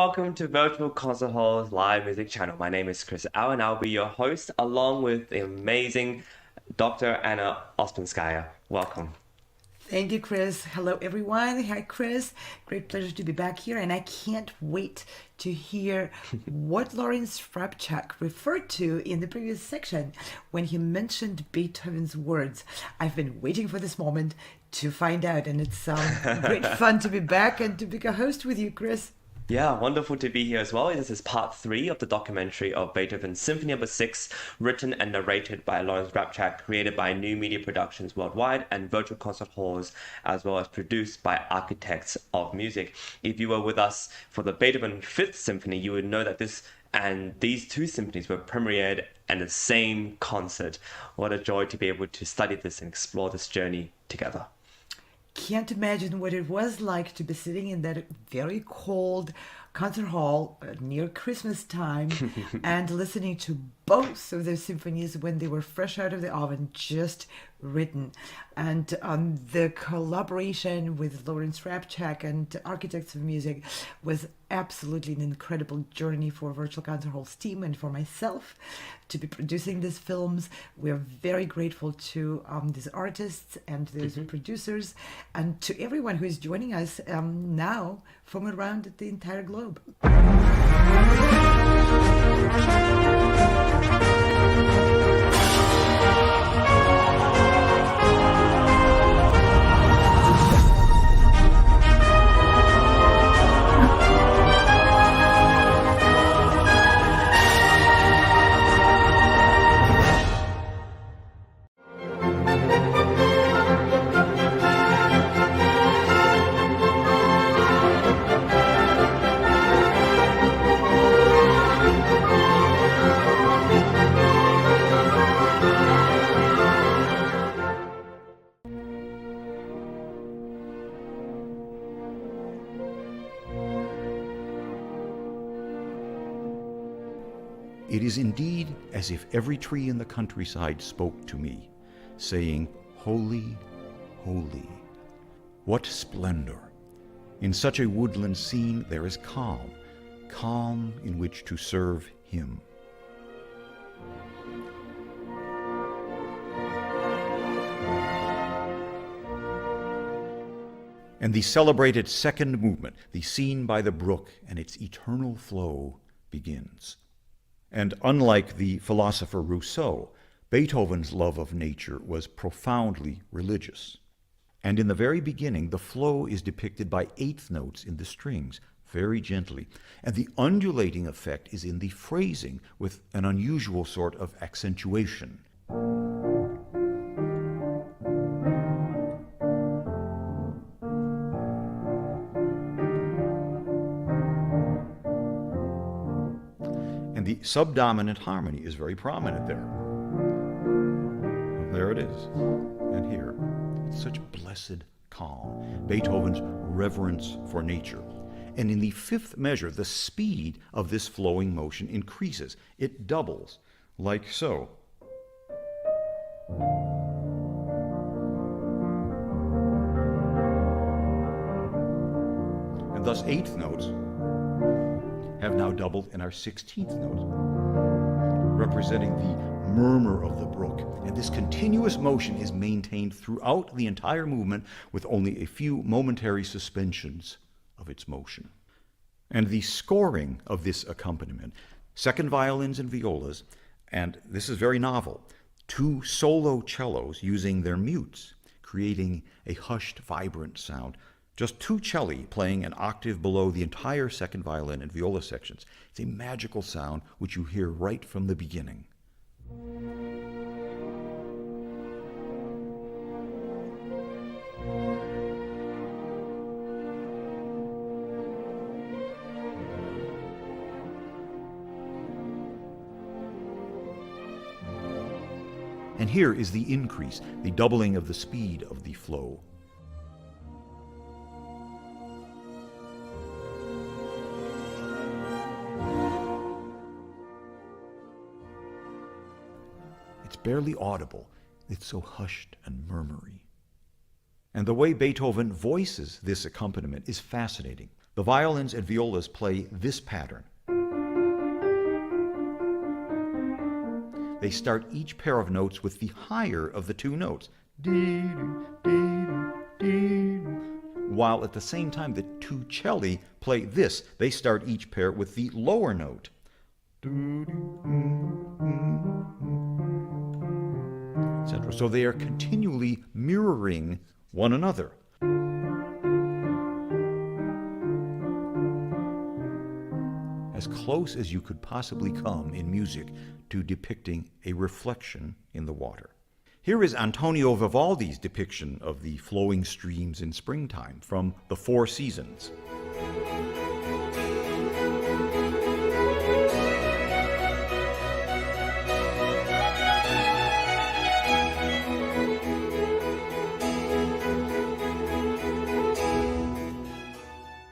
welcome to Virtual Concert Hall's live music channel. My name is Chris Au, and I'll be your host along with the amazing Dr. Anna Ostenskaya. Welcome. Thank you, Chris. Hello, everyone. Hi, Chris. Great pleasure to be back here, and I can't wait to hear what Lawrence Rapchak referred to in the previous section when he mentioned Beethoven's words. I've been waiting for this moment to find out, and it's great fun to be back and to be a host with you, Chris. Yeah, wonderful to be here as well. This is part 3 of the documentary of Beethoven's Symphony No. 6, written and narrated by Lawrence Rapchak, created by New Media Productions Worldwide and Virtual Concert Halls, as well as produced by Architects of Music. If you were with us for the Beethoven 5th Symphony, you would know that these two symphonies were premiered in the same concert. What a joy to be able to study this and explore this journey together. Can't imagine what it was like to be sitting in that very cold concert hall near Christmas time and listening to both of those symphonies when they were fresh out of the oven, just written. And the collaboration with Lawrence Rapchak and Architects of Music was absolutely an incredible journey for Virtual Concert Hall's team and for myself to be producing these films. We are very grateful to these artists and those producers and to everyone who is joining us now from around the entire globe. It is indeed as if every tree in the countryside spoke to me, saying, "Holy, holy." What splendor! In such a woodland scene there is calm, calm in which to serve Him. And the celebrated second movement, the scene by the brook and its eternal flow, begins. And unlike the philosopher Rousseau, Beethoven's love of nature was profoundly religious. And in the very beginning, the flow is depicted by eighth notes in the strings, very gently. And the undulating effect is in the phrasing with an unusual sort of accentuation. And the subdominant harmony is very prominent there. There it is. And here, it's such blessed calm. Beethoven's reverence for nature. And in the fifth measure, the speed of this flowing motion increases. It doubles, like so. And thus eighth notes have now doubled in our 16th note, representing the murmur of the brook. And this continuous motion is maintained throughout the entire movement with only a few momentary suspensions of its motion. And the scoring of this accompaniment, second violins and violas, and this is very novel, two solo cellos using their mutes, creating a hushed, vibrant sound. Just two celli playing an octave below the entire second violin and viola sections. It's a magical sound which you hear right from the beginning. And here is the increase, the doubling of the speed of the flow. It's barely audible. It's so hushed and murmury. And the way Beethoven voices this accompaniment is fascinating. The violins and violas play this pattern. They start each pair of notes with the higher of the two notes, while at the same time the two celli play this. They start each pair with the lower note. Etc. So they are continually mirroring one another. As close as you could possibly come in music to depicting a reflection in the water. Here is Antonio Vivaldi's depiction of the flowing streams in springtime from The Four Seasons.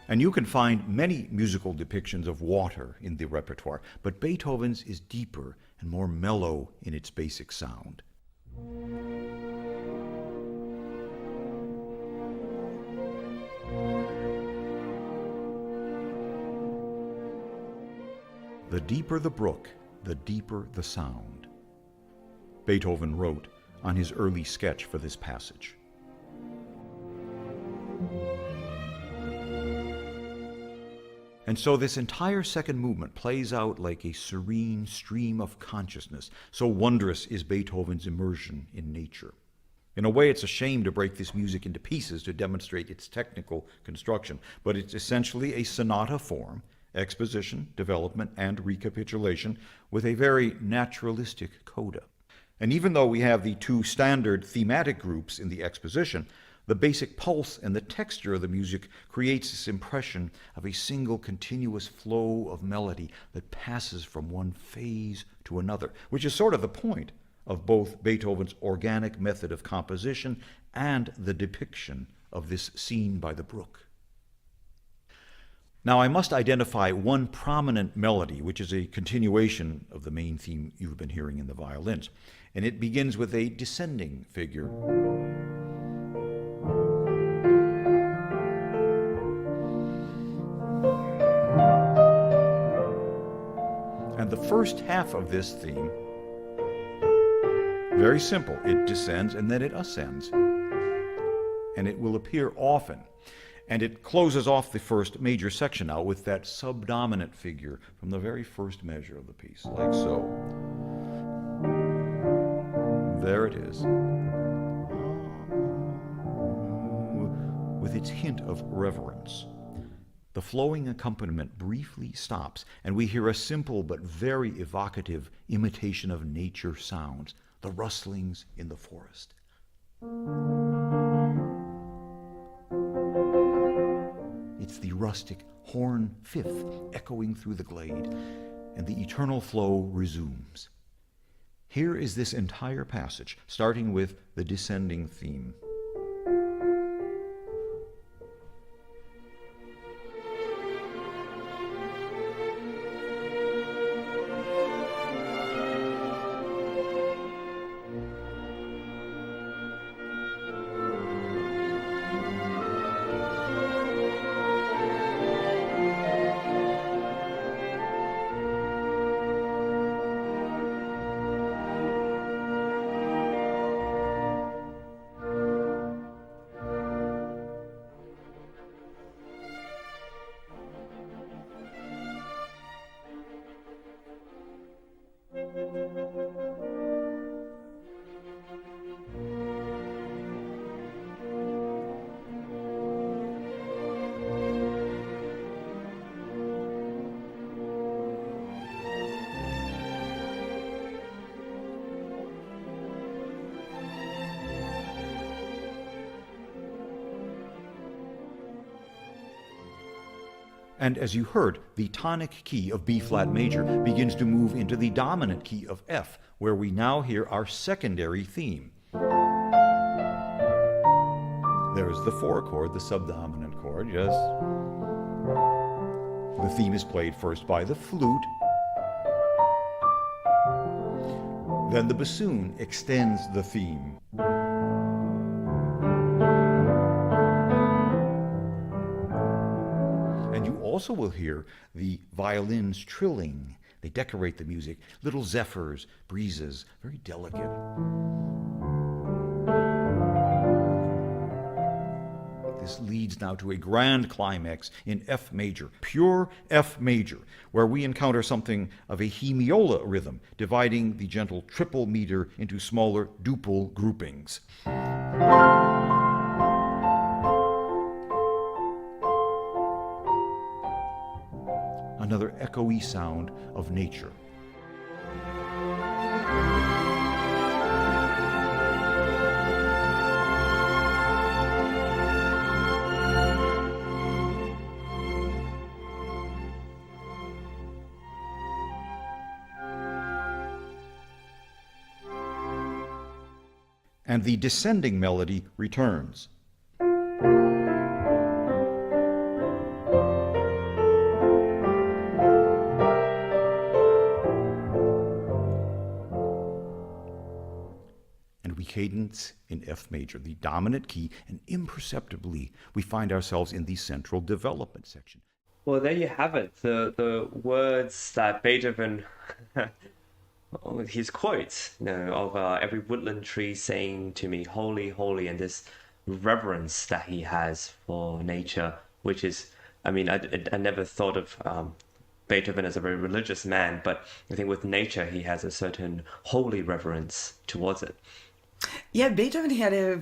And you can find many musical depictions of water in the repertoire, but Beethoven's is deeper and more mellow in its basic sound. The deeper the brook, the deeper the sound. Beethoven wrote on his early sketch for this passage. And so this entire second movement plays out like a serene stream of consciousness. So wondrous is Beethoven's immersion in nature. In a way, it's a shame to break this music into pieces to demonstrate its technical construction, but it's essentially a sonata form, exposition, development, and recapitulation, with a very naturalistic coda. And even though we have the two standard thematic groups in the exposition, the basic pulse and the texture of the music creates this impression of a single continuous flow of melody that passes from one phase to another, which is sort of the point of both Beethoven's organic method of composition and the depiction of this scene by the brook. Now, I must identify one prominent melody, which is a continuation of the main theme you've been hearing in the violins, and it begins with a descending figure. And the first half of this theme, very simple. It descends and then it ascends. And it will appear often. And it closes off the first major section now with that subdominant figure from the very first measure of the piece, like so. There it is. With its hint of reverence. The flowing accompaniment briefly stops, and we hear a simple but very evocative imitation of nature sounds, the rustlings in the forest. It's the rustic horn fifth echoing through the glade, and the eternal flow resumes. Here is this entire passage, starting with the descending theme. And as you heard, the tonic key of B-flat major begins to move into the dominant key of F, where we now hear our secondary theme. There's the 4 chord, the subdominant chord, yes. The theme is played first by the flute. Then the bassoon extends the theme. And also will hear the violins trilling. They decorate the music, little zephyrs, breezes, very delicate. This leads now to a grand climax in F major, pure F major, where we encounter something of a hemiola rhythm, dividing the gentle triple meter into smaller duple groupings. Another echoey sound of nature. And the descending melody returns. And we cadence in F major, the dominant key, and imperceptibly we find ourselves in the central development section. Well, there you have it. The words that Beethoven, his quotes, of every woodland tree saying to me, "Holy, holy," and this reverence that he has for nature, which is, I mean, I never thought of Beethoven as a very religious man, but I think with nature he has a certain holy reverence towards it. Yeah, Beethoven had a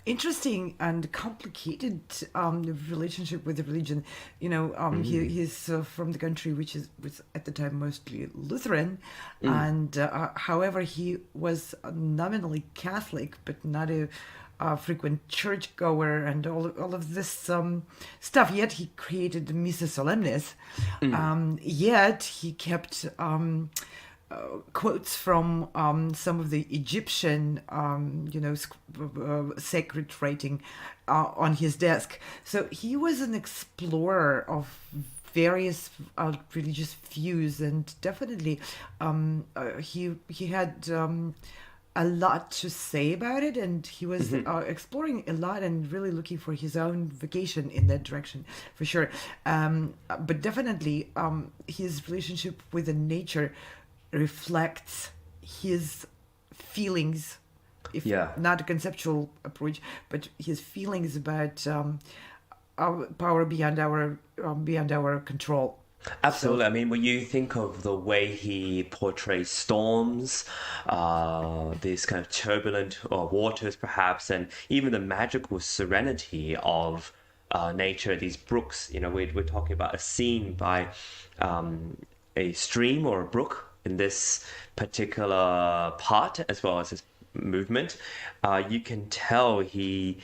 interesting and complicated relationship with the religion. He's from the country which was at the time mostly Lutheran, and however he was nominally Catholic, but not a frequent churchgoer and all of this stuff. Yet he created the Missa Solemnis. Yet he kept quotes from some of the Egyptian, sacred writing on his desk. So he was an explorer of various religious views, and definitely he had a lot to say about it, and he was exploring a lot and really looking for his own vocation in that direction, for sure. But definitely his relationship with the nature reflects his feelings, if not a conceptual approach, but his feelings about our power beyond our control. Absolutely. I mean, when you think of the way he portrays storms, these kind of turbulent waters, perhaps, and even the magical serenity of nature, these brooks, we're talking about a scene by a stream or a brook in this particular part, as well as his movement. You can tell he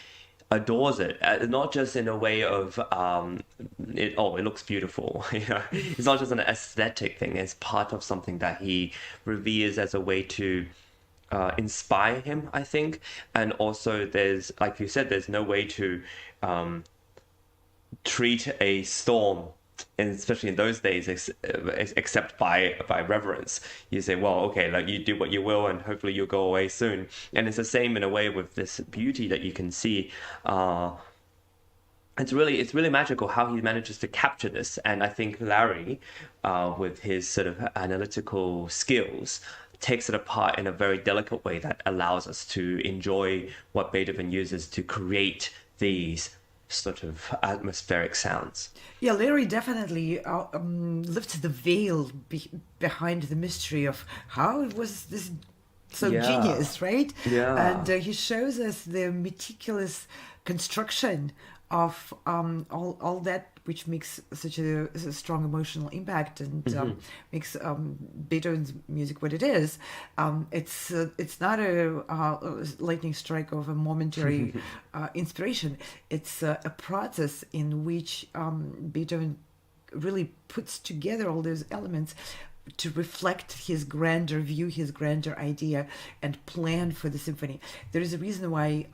adores it, not just in a way of it looks beautiful. It's not just an aesthetic thing. It's part of something that he reveres as a way to inspire him, I think. And also there's, like you said, there's no way to treat a storm, and especially in those days, except by reverence. You say, well, okay, like, you do what you will, and hopefully you'll go away soon. And it's the same in a way with this beauty that you can see. It's really magical how he manages to capture this. And I think Larry, with his sort of analytical skills, takes it apart in a very delicate way that allows us to enjoy what Beethoven uses to create these sort of atmospheric sounds. Yeah, Larry definitely lifts the veil behind the mystery of how it was this so genius, right? Yeah. And he shows us the meticulous construction of all that which makes such a strong emotional impact and makes Beethoven's music what it is. It's not a lightning strike of a momentary inspiration. It's a process in which Beethoven really puts together all those elements to reflect his grander view, his grander idea, and plan for the symphony. There is a reason why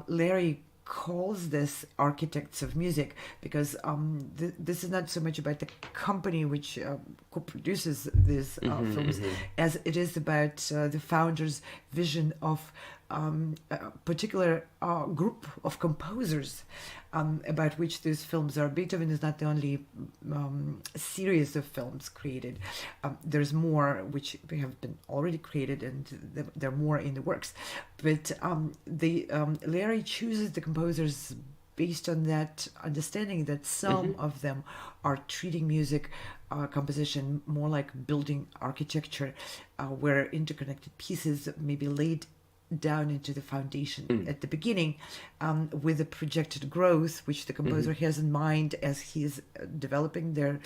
Larry calls this architects of music, because this is not so much about the company which co-produces these films as it is about the founder's vision of a particular group of composers about which those films are. Beethoven is not the only series of films created. There's more which have been already created, and there are more in the works. But Larry chooses the composers based on that understanding that some of them are treating music composition more like building architecture, where interconnected pieces may be laid down into the foundation at the beginning, with a projected growth which the composer has in mind as he is developing the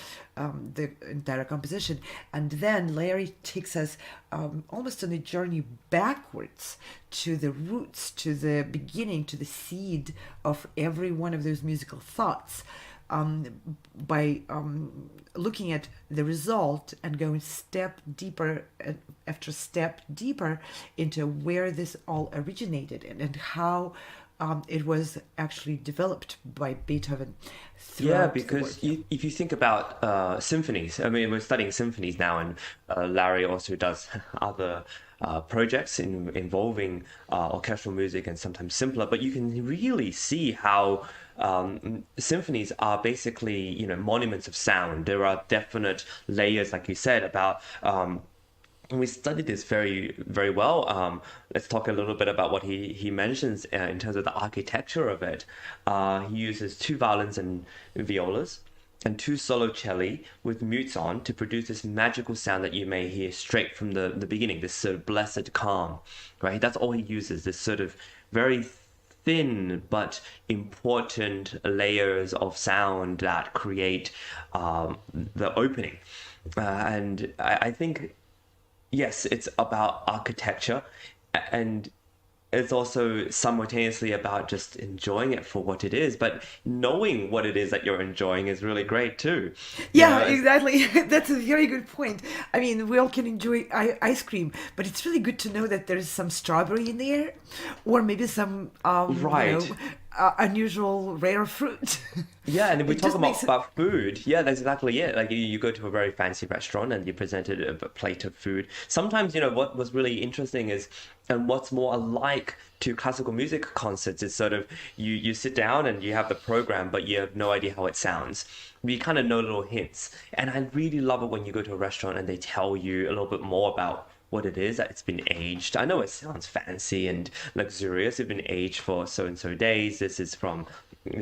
entire composition. And then Larry takes us almost on a journey backwards to the roots, to the beginning, to the seed of every one of those musical thoughts, by looking at the result and going step deeper after step deeper into where this all originated, and how it was actually developed by Beethoven. Yeah, because if you think about symphonies, I mean, we're studying symphonies now, and Larry also does other projects involving orchestral music and sometimes simpler, but you can really see how symphonies are basically, monuments of sound. There are definite layers, like you said, about and we studied this very, very well. Let's talk a little bit about what he mentions in terms of the architecture of it. He uses 2 violins and violas and 2 solo celli with mutes on to produce this magical sound that you may hear straight from the beginning, this sort of blessed calm, right? That's all he uses, this sort of very thin but important layers of sound that create the opening. And I think, yes, it's about architecture, and it's also simultaneously about just enjoying it for what it is, but knowing what it is that you're enjoying is really great too. Yeah, exactly. That's a very good point. I mean, we all can enjoy ice cream, but it's really good to know that there's some strawberry in the air, or maybe some Right. unusual rare fruit. Yeah, and if we It talk just makes about food, yeah, that's exactly it. Like you go to a very fancy restaurant and you presented a plate of food. Sometimes, what was really interesting is, and what's more alike to classical music concerts is sort of you sit down and you have the program, but you have no idea how it sounds. You kind of know little hints. And I really love it when you go to a restaurant and they tell you a little bit more about what it is, that it's been aged. I know it sounds fancy and luxurious. It's been aged for so and so days. This is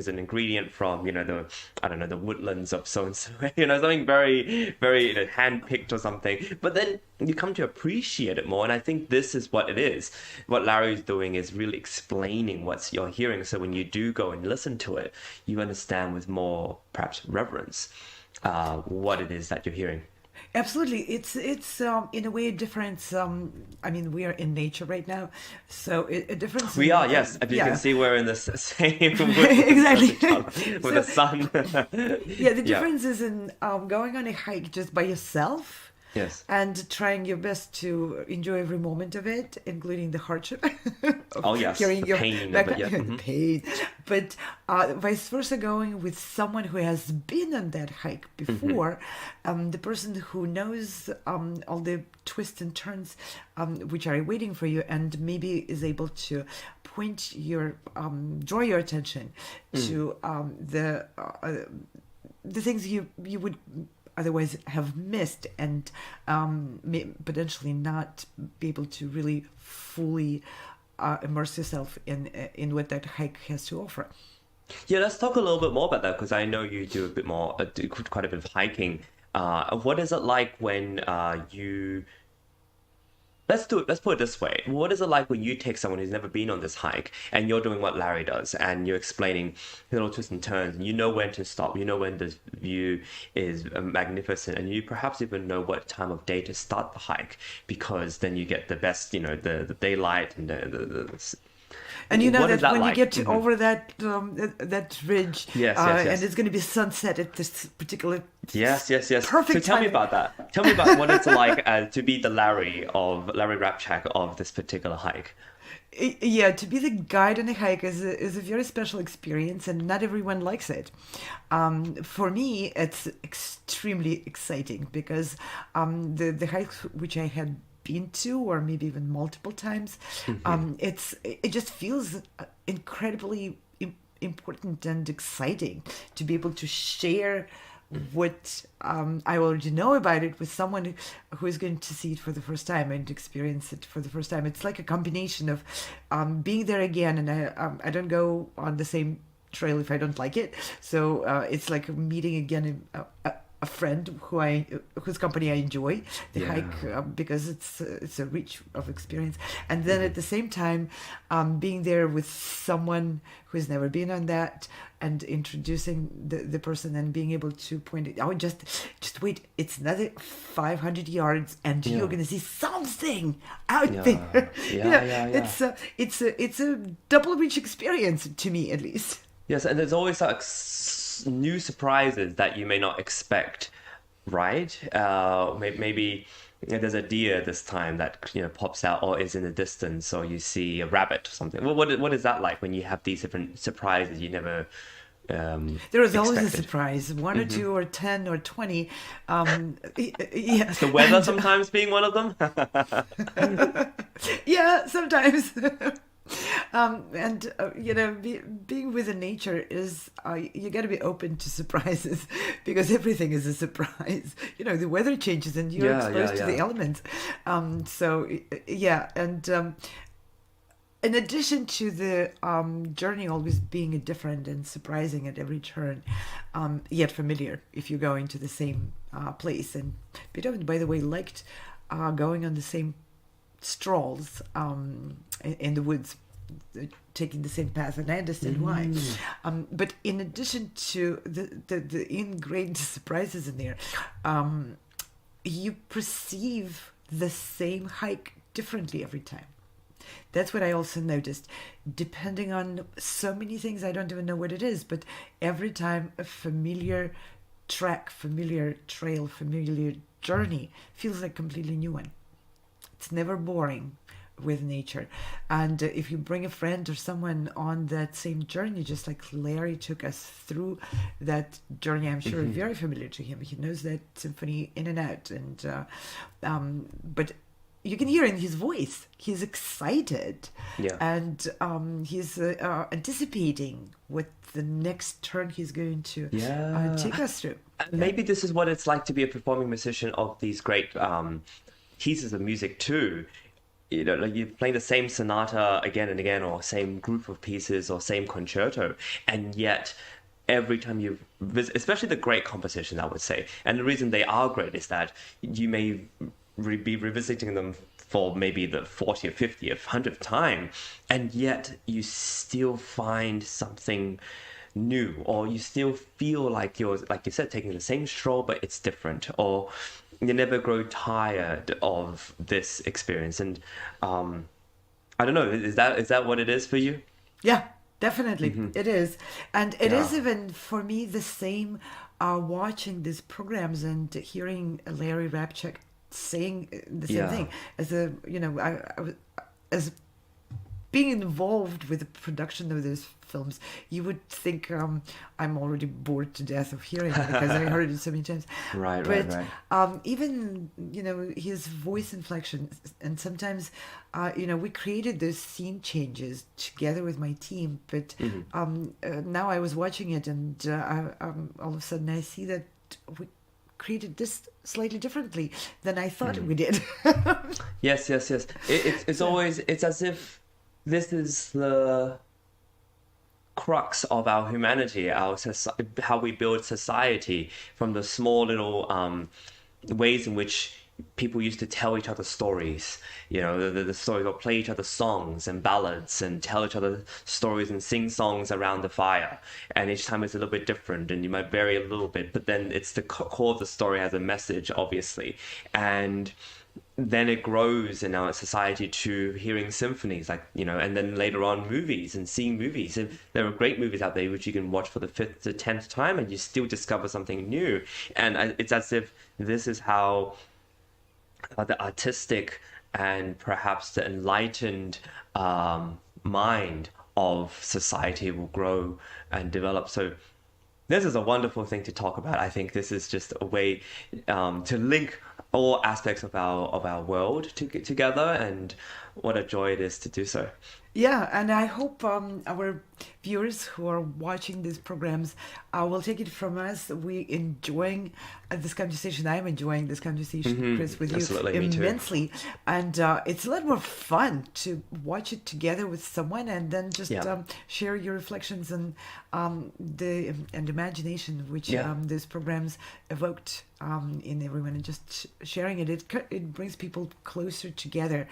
an ingredient from, the woodlands of so and so, something very, very hand-picked or something. But then you come to appreciate it more, and I think this is what it is. What Larry's doing is really explaining what you're hearing, so when you do go and listen to it, you understand with more, perhaps, reverence what it is that you're hearing. Absolutely, it's in a way a difference. I mean, we are in nature right now, so a difference. We are, yes. As you can see, we're in the same Exactly. with the sun. Yeah, the difference is in going on a hike just by yourself. Yes. And trying your best to enjoy every moment of it, including the hardship of Oh, yes, carrying the your pain, backpack. but yeah. Pain. But vice versa, going with someone who has been on that hike before, the person who knows all the twists and turns which are waiting for you, and maybe is able to draw your attention to the things you would otherwise have missed, and may potentially not be able to really fully immerse yourself in what that hike has to offer. Yeah, let's talk a little bit more about that, because I know you do a bit more, do quite a bit of hiking. What is it like when you... Let's put it this way. What is it like when you take someone who's never been on this hike and you're doing what Larry does and you're explaining little twists and turns, and you know when to stop, you know when the view is magnificent, and you perhaps even know what time of day to start the hike, because then you get the best, the daylight and the And you know What is that when like? you get over that ridge, Yes. and it's going to be sunset at this particular Yes. perfect So tell me time. about that. Tell me about what it's like to be the Larry Rapchak of this particular hike. Yeah, to be the guide on a hike is a very special experience, and not everyone likes it. For me, it's extremely exciting because the hikes which I had been to, or maybe even multiple times, it just feels incredibly important and exciting to be able to share what I already know about it with someone who is going to see it for the first time and experience it for the first time. It's like a combination of being there again, and I don't go on the same trail if I don't like it. So it's like meeting again a friend whose company I enjoy, the hike, because it's a reach of experience, and then at the same time being there with someone who's never been on that and introducing the person and being able to point it out. Just wait, it's another 500 yards and you're gonna see something out there. It's a double reach experience, to me at least. Yes, and there's always like new surprises that you may not expect, right? Maybe there's a deer this time that pops out or is in the distance, or you see a rabbit or something. Well, what is that like when you have these different surprises you never there is always a surprise, one or two or 10 or 20. The weather sometimes being one of them. Yeah, sometimes. Being with the nature is, you got to be open to surprises, because everything is a surprise. The weather changes and you're exposed to the elements. In addition to the journey always being different and surprising at every turn, yet familiar if you go into the same place. And Beethoven, by the way, liked going on the same strolls in the woods, taking the same path, and I understand why. But in addition to the ingrained surprises in there, you perceive the same hike differently every time. That's what I also noticed. Depending on so many things, I don't even know what it is, but every time a familiar track, familiar trail, familiar journey feels like a completely new one. It's never boring with nature. And if you bring a friend or someone on that same journey, just like Larry took us through that journey, I'm sure very familiar to him. He knows that symphony in and out. And but you can hear in his voice, he's excited. And he's anticipating what the next turn he's going to take us through. Maybe this is what it's like to be a performing musician of these great pieces of music too. Like you're playing the same sonata again and again, or same group of pieces, or same concerto, and yet every time you visit, especially the great compositions, I would say, and the reason they are great is that you may be revisiting them for maybe the 40th, 50th, 100th time, and yet you still find something new, or you still feel like you're, like you said, taking the same stroll, but it's different, or you never grow tired of this experience. And I don't know, is that what it is for you? Yeah, definitely. It is. And it is even for me the same watching these programs and hearing Larry Rapchak saying the same thing as as being involved with the production of those films. You would think I'm already bored to death of hearing it because I heard it so many times. Right. Even his voice inflection, and sometimes we created those scene changes together with my team. But now I was watching it, and all of a sudden I see that we created this slightly differently than I thought we did. Yes. It's always, it's as if this is the crux of our humanity, how we build society, from the small little ways in which people used to tell each other stories. The stories, or play each other songs and ballads and tell each other stories and sing songs around the fire. And each time it's a little bit different, and you might vary a little bit, but then it's the core of the story has a message, obviously. And then it grows in our society to hearing symphonies, and then later on movies and seeing movies. And there are great movies out there which you can watch for the 5th to 10th time, and you still discover something new. And it's as if this is how the artistic and perhaps the enlightened mind of society will grow and develop. So this is a wonderful thing to talk about. I think this is just a way to link all aspects of our world together, and what a joy it is to do so. Yeah, and I hope our viewers who are watching these programs will take it from us. We enjoying this conversation. I'm enjoying this conversation, Chris, with you Absolutely, me too. immensely. And it's a lot more fun to watch it together with someone and then just Yeah. share your reflections and and imagination which Yeah. these programs evoked in everyone, and just sharing it. It brings people closer together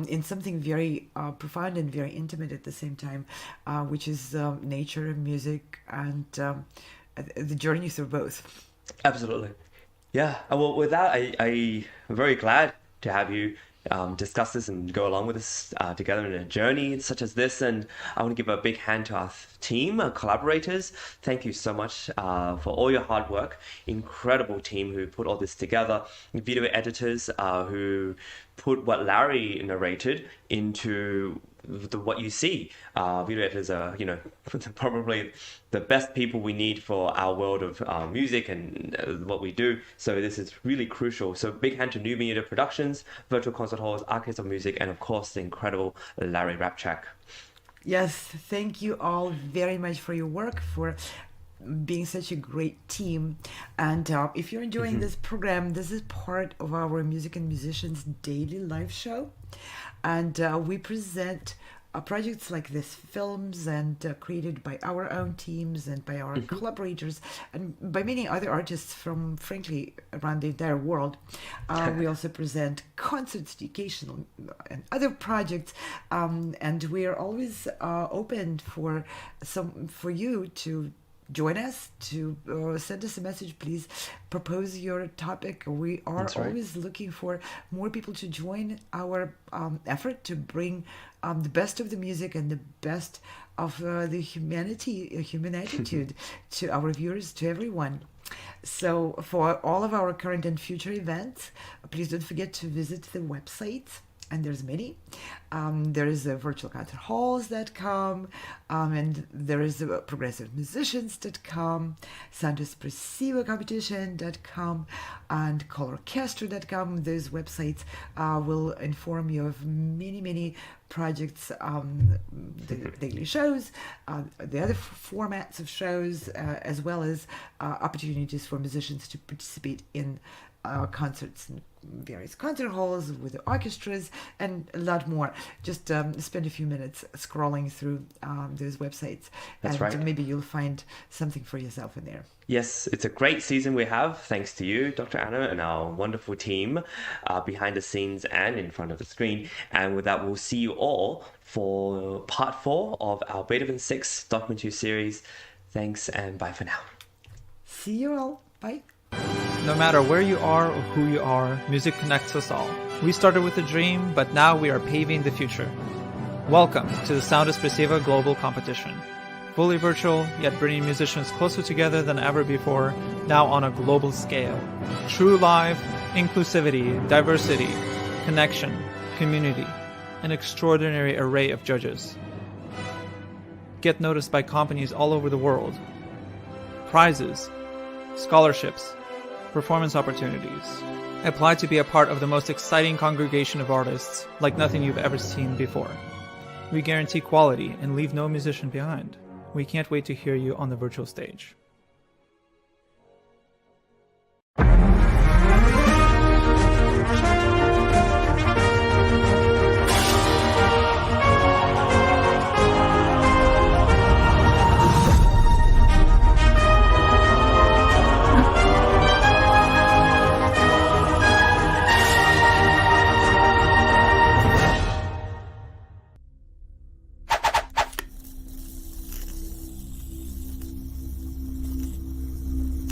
in something very profound and very intimate at the same time, which is nature, music, and the journey through both. Absolutely. Yeah. Well, with that, I'm very glad to have you discuss this and go along with us together in a journey such as this. And I want to give a big hand to our team, our collaborators. Thank you so much for all your hard work. Incredible team who put all this together. Video editors who put what Larry narrated into what you see. Video editors are, probably the best people we need for our world of music and what we do. So this is really crucial. So big hand to New Media Productions, Virtual Concert Halls, Archives of Music, and of course the incredible Larry Rapchak. Yes, thank you all very much for your work, for being such a great team. And if you're enjoying this program, this is part of our Music and Musicians daily live show. And we present projects like this, films, and created by our own teams and by our collaborators and by many other artists from, frankly, around the entire world. We also present concerts, educational, and other projects, and we are always open for you to join us, to send us a message. Please propose your topic. We are That's right. always looking for more people to join our effort to bring the best of the music and the best of the human attitude to our viewers, to everyone. So for all of our current and future events, please don't forget to visit the website. And there's many. There is virtualconcerthalls.com, and there is progressivemusicians.com, soundespressivocompetition.com, and colorchestra.com. Those websites will inform you of many, many projects, the daily shows, the other formats of shows, as well as opportunities for musicians to participate in concerts in various concert halls with the orchestras and a lot more. Just spend a few minutes scrolling through those websites. That's and right. maybe you'll find something for yourself in there. Yes, it's a great season we have, thanks to you, Dr. Anna, and our wonderful team behind the scenes and in front of the screen. And with that, we'll see you all for part 4 of our Beethoven 6 documentary series. Thanks, and bye for now. See you all. Bye. No matter where you are or who you are, music connects us all. We started with a dream, but now we are paving the future. Welcome to the Sound Espressiva Global Competition. Fully virtual, yet bringing musicians closer together than ever before, now on a global scale. True live, inclusivity, diversity, connection, community, an extraordinary array of judges. Get noticed by companies all over the world. Prizes, scholarships, performance opportunities. Apply to be a part of the most exciting congregation of artists like nothing you've ever seen before. We guarantee quality and leave no musician behind. We can't wait to hear you on the virtual stage.